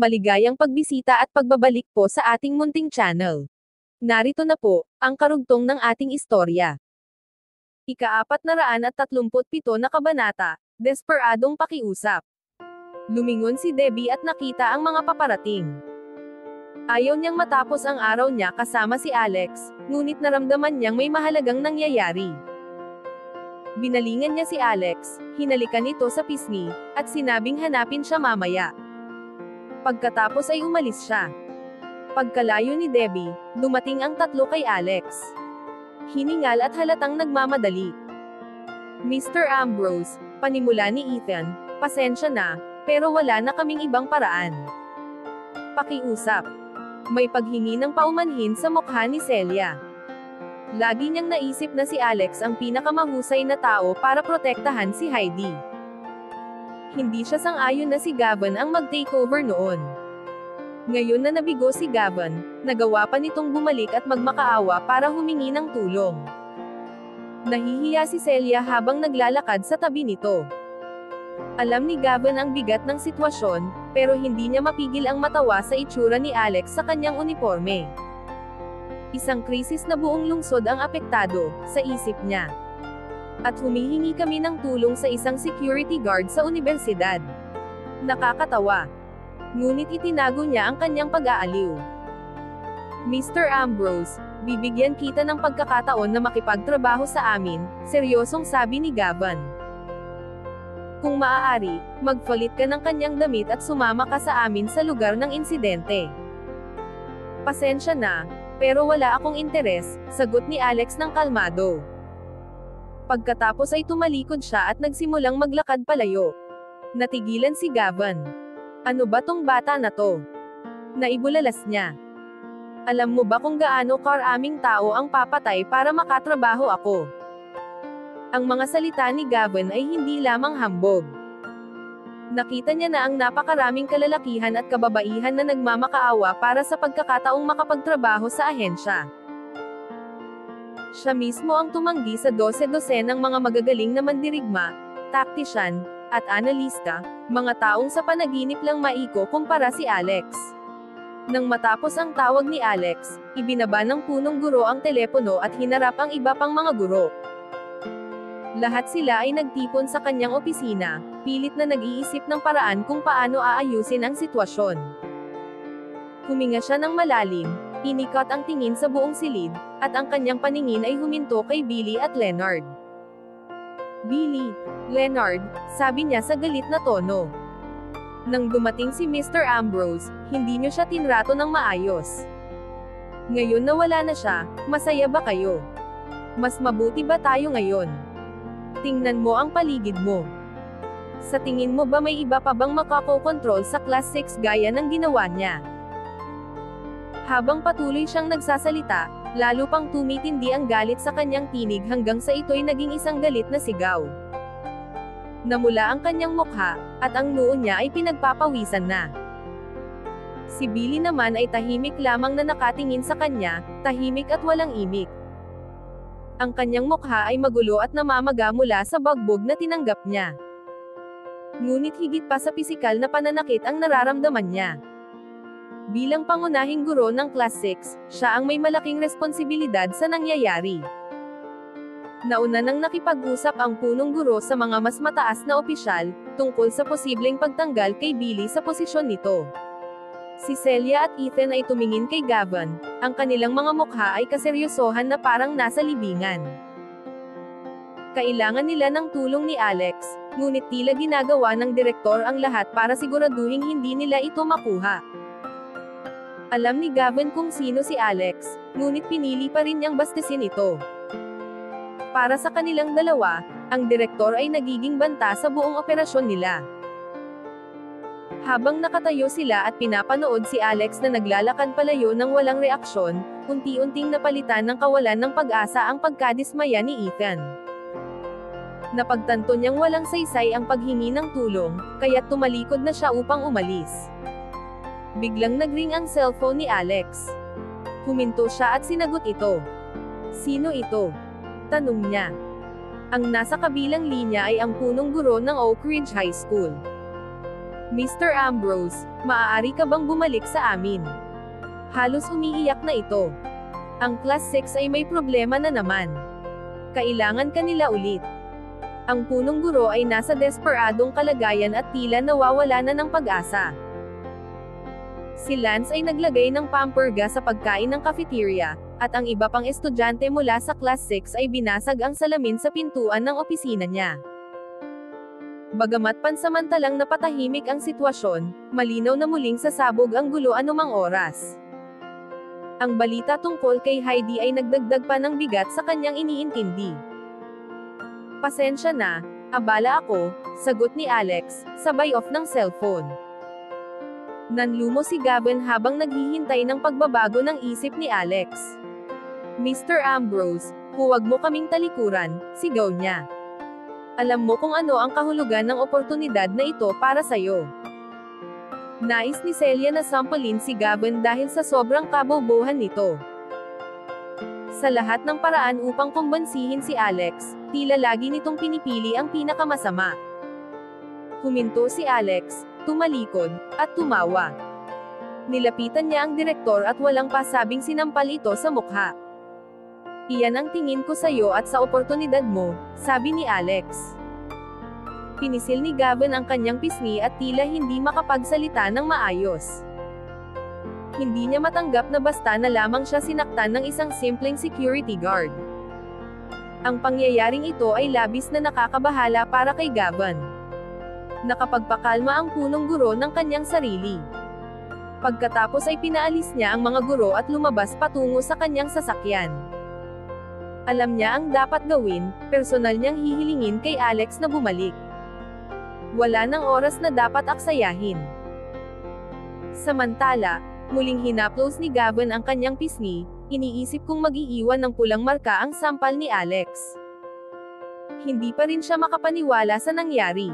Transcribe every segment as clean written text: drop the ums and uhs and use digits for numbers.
Maligayang pagbisita at pagbabalik po sa ating munting channel. Narito na po, ang karugtong ng ating istorya. Ika-437 na kabanata, Desperadong Pakiusap. Lumingon si Debbie at nakita ang mga paparating. Ayaw niyang matapos ang araw niya kasama si Alex, ngunit naramdaman niyang may mahalagang nangyayari. Binalingan niya si Alex, hinalikan ito sa pisngi, at sinabing hanapin siya mamaya. Pagkatapos ay umalis siya. Pagkalayo ni Debbie, dumating ang tatlo kay Alex. Hiningal at halatang nagmamadali. Mr. Ambrose, panimula ni Ethan, pasensya na, pero wala na kaming ibang paraan. Pakiusap. May paghingi ng paumanhin sa mukha ni Celia. Lagi niyang naisip na si Alex ang pinakamahusay na tao para protektahan si Heidi. Hindi siya sang-ayon na si Gavin ang mag-takeover noon. Ngayon na nabigo si Gavin, nagawa pa nitong bumalik at magmakaawa para humingi ng tulong. Nahihiya si Celia habang naglalakad sa tabi nito. Alam ni Gavin ang bigat ng sitwasyon, pero hindi niya mapigil ang matawa sa itsura ni Alex sa kanyang uniforme. Isang krisis na buong lungsod ang apektado, sa isip niya. At humihingi kami ng tulong sa isang security guard sa universidad. Nakakatawa. Ngunit itinago niya ang kanyang pag-aaliw. Mr. Ambrose, bibigyan kita ng pagkakataon na makipagtrabaho sa amin, seryosong sabi ni Gavin. Kung maaari, magpalit ka ng kanyang damit at sumama ka sa amin sa lugar ng insidente. Pasensya na, pero wala akong interes, sagot ni Alex ng kalmado. Pagkatapos ay tumalikod siya at nagsimulang maglakad palayo. Natigilan si Gavin. Ano ba tong bata na to? Naibulalas niya. Alam mo ba kung gaano karaming tao ang papatay para makatrabaho ako? Ang mga salita ni Gavin ay hindi lamang hambog. Nakita niya na ang napakaraming kalalakihan at kababaihan na nagmamakaawa para sa pagkakataong makapagtrabaho sa ahensya. Siya mismo ang tumanggi sa 12 ng mga magagaling na mandirigma, taktisyan, at analista, mga taong sa panaginip lang maiko kumpara si Alex. Nang matapos ang tawag ni Alex, ibinaba ng punong guro ang telepono at hinarap ang iba pang mga guro. Lahat sila ay nagtipon sa kanyang opisina, pilit na nag-iisip ng paraan kung paano aayusin ang sitwasyon. Huminga siya ng malalim, inikot ang tingin sa buong silid, at ang kanyang paningin ay huminto kay Billy at Leonard. Billy, Leonard, sabi niya sa galit na tono. Nang dumating si Mr. Ambrose, hindi niyo siya tinrato ng maayos. Ngayon na wala na siya, masaya ba kayo? Mas mabuti ba tayo ngayon? Tingnan mo ang paligid mo. Sa tingin mo ba may iba pa bang makakokontrol sa Class 6 gaya ng ginawa niya? Habang patuloy siyang nagsasalita, lalo pang tumitindi ang galit sa kanyang tinig hanggang sa ito'y naging isang galit na sigaw. Namula ang kanyang mukha, at ang noo niya ay pinagpapawisan na. Si Billy naman ay tahimik lamang na nakatingin sa kanya, tahimik at walang imik. Ang kanyang mukha ay magulo at namamaga mula sa bagbog na tinanggap niya. Ngunit higit pa sa pisikal na pananakit ang nararamdaman niya. Bilang pangunahing guro ng Class 6, siya ang may malaking responsibilidad sa nangyayari. Nauna nang nakipag-usap ang punong guro sa mga mas mataas na opisyal, tungkol sa posibleng pagtanggal kay Billy sa posisyon nito. Si Celia at Ethan ay tumingin kay Gavin, ang kanilang mga mukha ay kaseryosohan na parang nasa libingan. Kailangan nila ng tulong ni Alex, ngunit tila ginagawa ng direktor ang lahat para siguraduhing hindi nila ito makuha. Alam ni Gavin kung sino si Alex, ngunit pinili pa rin niyang bastisin ito. Para sa kanilang dalawa, ang direktor ay nagiging banta sa buong operasyon nila. Habang nakatayo sila at pinapanood si Alex na naglalakad palayo ng walang reaksyon, unti-unting napalitan ng kawalan ng pag-asa ang pagkadismaya ni Ethan. Napagtanto niyang walang saysay ang paghingi ng tulong, kaya't tumalikod na siya upang umalis. Biglang nagring ang cellphone ni Alex. Huminto siya at sinagot ito. Sino ito? Tanong niya. Ang nasa kabilang linya ay ang punong guro ng Oak Ridge High School. Mr. Ambrose, maaari ka bang bumalik sa amin? Halos umiiyak na ito. Ang Class 6 ay may problema na naman. Kailangan kanila ulit. Ang punong guro ay nasa desperadong kalagayan at tila nawawala na ng pag-asa. Si Lance ay naglagay ng pamperga sa pagkain ng cafeteria, at ang iba pang estudyante mula sa Class 6 ay binasag ang salamin sa pintuan ng opisina niya. Bagamat pansamantalang napatahimik ang sitwasyon, malinaw na muling sasabog ang gulo anumang oras. Ang balita tungkol kay Heidi ay nagdagdag pa ng bigat sa kanyang iniintindi. Pasensya na, abala ako, sagot ni Alex, sabay off ng cellphone. Nanlumo si Gavin habang naghihintay ng pagbabago ng isip ni Alex. Mr. Ambrose, huwag mo kaming talikuran, sigaw niya. Alam mo kung ano ang kahulugan ng oportunidad na ito para sa'yo. Nais ni Celia na sampalin si Gavin dahil sa sobrang kabobohan nito. Sa lahat ng paraan upang kumbansihin si Alex, tila lagi nitong pinipili ang pinakamasama. Huminto si Alex, tumalikod, at tumawa. Nilapitan niya ang direktor at walang pasabing sinampal ito sa mukha. Iyan ang tingin ko sa'yo at sa oportunidad mo, sabi ni Alex. Pinisil ni Gavin ang kanyang pisngi at tila hindi makapagsalita ng maayos. Hindi niya matanggap na basta na lamang siya sinaktan ng isang simpleng security guard. Ang pangyayaring ito ay labis na nakakabahala para kay Gavin. Nakapagpakalma ang punong guro ng kanyang sarili. Pagkatapos ay pinaalis niya ang mga guro at lumabas patungo sa kanyang sasakyan. Alam niya ang dapat gawin, personal niyang hihilingin kay Alex na bumalik. Wala nang oras na dapat aksayahin. Samantala, muling hinaplos ni Gavin ang kanyang pisngi, iniisip kung mag-iiwan ng pulang marka ang sampal ni Alex. Hindi pa rin siya makapaniwala sa nangyari.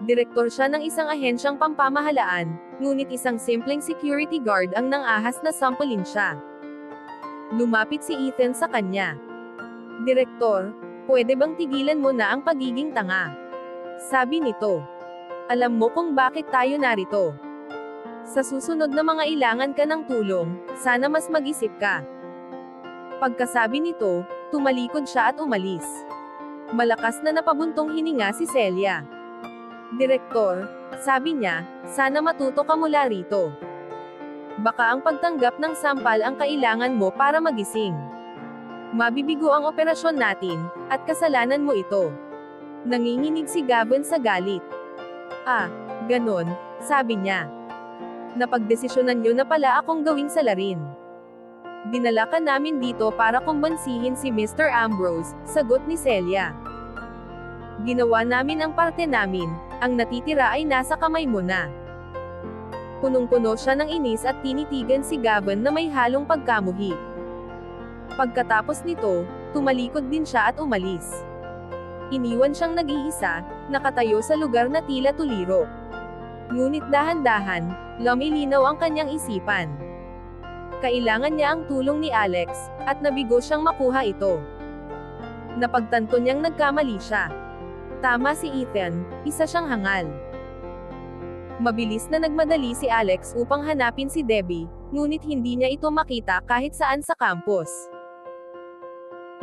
Direktor siya ng isang ahensyang pampamahalaan, ngunit isang simpleng security guard ang nang-ahas na sampalin siya. Lumapit si Ethan sa kanya. Direktor, pwede bang tigilan mo na ang pagiging tanga? Sabi nito. Alam mo kung bakit tayo narito. Sa susunod na mga ilangan ka ng tulong, sana mas mag-isip ka. Pagkasabi nito, tumalikod siya at umalis. Malakas na napabuntong hininga si Celia. Direktor, sabi niya, sana matuto ka mula rito. Baka ang pagtanggap ng sampal ang kailangan mo para magising. Mabibigo ang operasyon natin, at kasalanan mo ito. Nanginginig si Gavin sa galit. Ah, ganon, sabi niya. Napagdesisyonan niyo na pala akong gawing salarin. Dinala ka namin dito para kumbansihin si Mr. Ambrose, sagot ni Celia. Ginawa namin ang parte namin, ang natitira ay nasa kamay mo na. Punong-puno siya ng inis at tinitigan si Gavin na may halong pagkamuhi. Pagkatapos nito, tumalikod din siya at umalis. Iniwan siyang nag-iisa, nakatayo sa lugar na tila tuliro. Ngunit dahan-dahan, lumilinaw ang kanyang isipan. Kailangan niya ang tulong ni Alex, at nabigo siyang makuha ito. Napagtanto niyang nagkamali siya. Tama si Ethan, isa siyang hangal. Mabilis na nagmadali si Alex upang hanapin si Debbie, ngunit hindi niya ito makita kahit saan sa campus.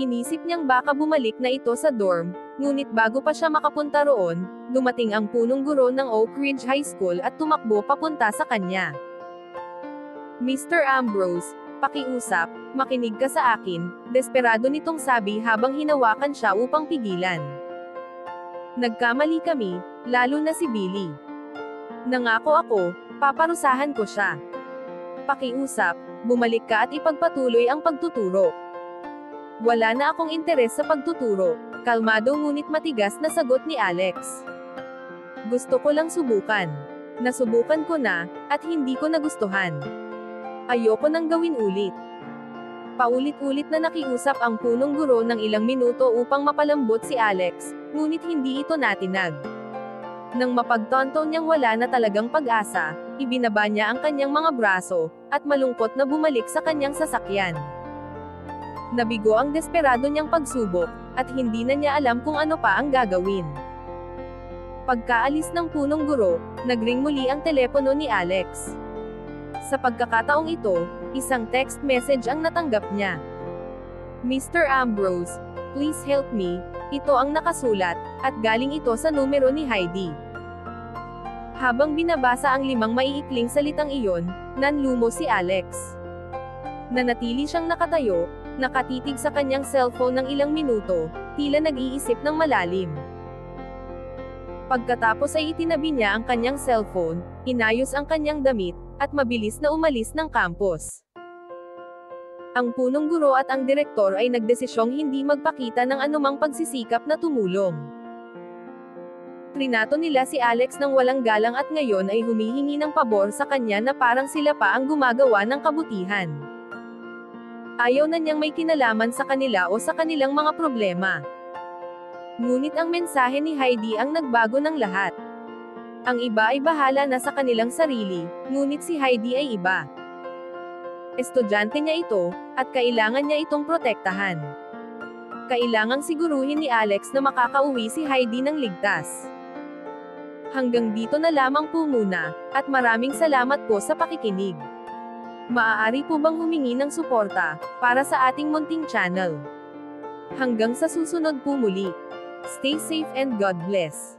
Inisip niyang baka bumalik na ito sa dorm, ngunit bago pa siya makapunta roon, dumating ang punong guro ng Oak Ridge High School at tumakbo papunta sa kanya. Mr. Ambrose, pakiusap, makinig ka sa akin, desperado nitong sabi habang hinawakan siya upang pigilan. Nagkamali kami, lalo na si Billy. Nangako ako, paparusahan ko siya. Pakiusap, bumalik ka at ipagpatuloy ang pagtuturo. Wala na akong interes sa pagtuturo, kalmado ngunit matigas na sagot ni Alex. Gusto ko lang subukan. Nasubukan ko na, at hindi ko nagustuhan. Ayoko nang gawin ulit. Paulit-ulit na nakiusap ang punong guro ng ilang minuto upang mapalambot si Alex, ngunit hindi ito natinag. Nang mapagtanto niyang wala na talagang pag-asa, ibinaba niya ang kanyang mga braso, at malungkot na bumalik sa kanyang sasakyan. Nabigo ang desperado niyang pagsubok, at hindi na niya alam kung ano pa ang gagawin. Pagkaalis ng punong guro, nagring muli ang telepono ni Alex. Sa pagkakataong ito, isang text message ang natanggap niya. Mr. Ambrose, please help me, ito ang nakasulat, at galing ito sa numero ni Heidi. Habang binabasa ang 5 maiikling salitang iyon, nanlumo si Alex. Nanatili siyang nakatayo, nakatitig sa kanyang cellphone ng ilang minuto, tila nag-iisip ng malalim. Pagkatapos ay itinabi niya ang kanyang cellphone, inayos ang kanyang damit, at mabilis na umalis ng campus. Ang punong guro at ang direktor ay nagdesisyong hindi magpakita ng anumang pagsisikap na tumulong. Trinato nila si Alex ng walang galang at ngayon ay humihingi ng pabor sa kanya na parang sila pa ang gumagawa ng kabutihan. Ayaw na niyang may kinalaman sa kanila o sa kanilang mga problema. Ngunit ang mensahe ni Heidi ang nagbago ng lahat. Ang iba ay bahala na sa kanilang sarili, ngunit si Heidi ay iba. Estudyante niya ito, at kailangan niya itong protektahan. Kailangang siguruhin ni Alex na makakauwi si Heidi ng ligtas. Hanggang dito na lamang po muna, at maraming salamat po sa pakikinig. Maaari po bang humingi ng suporta, para sa ating munting channel? Hanggang sa susunod po muli. Stay safe and God bless.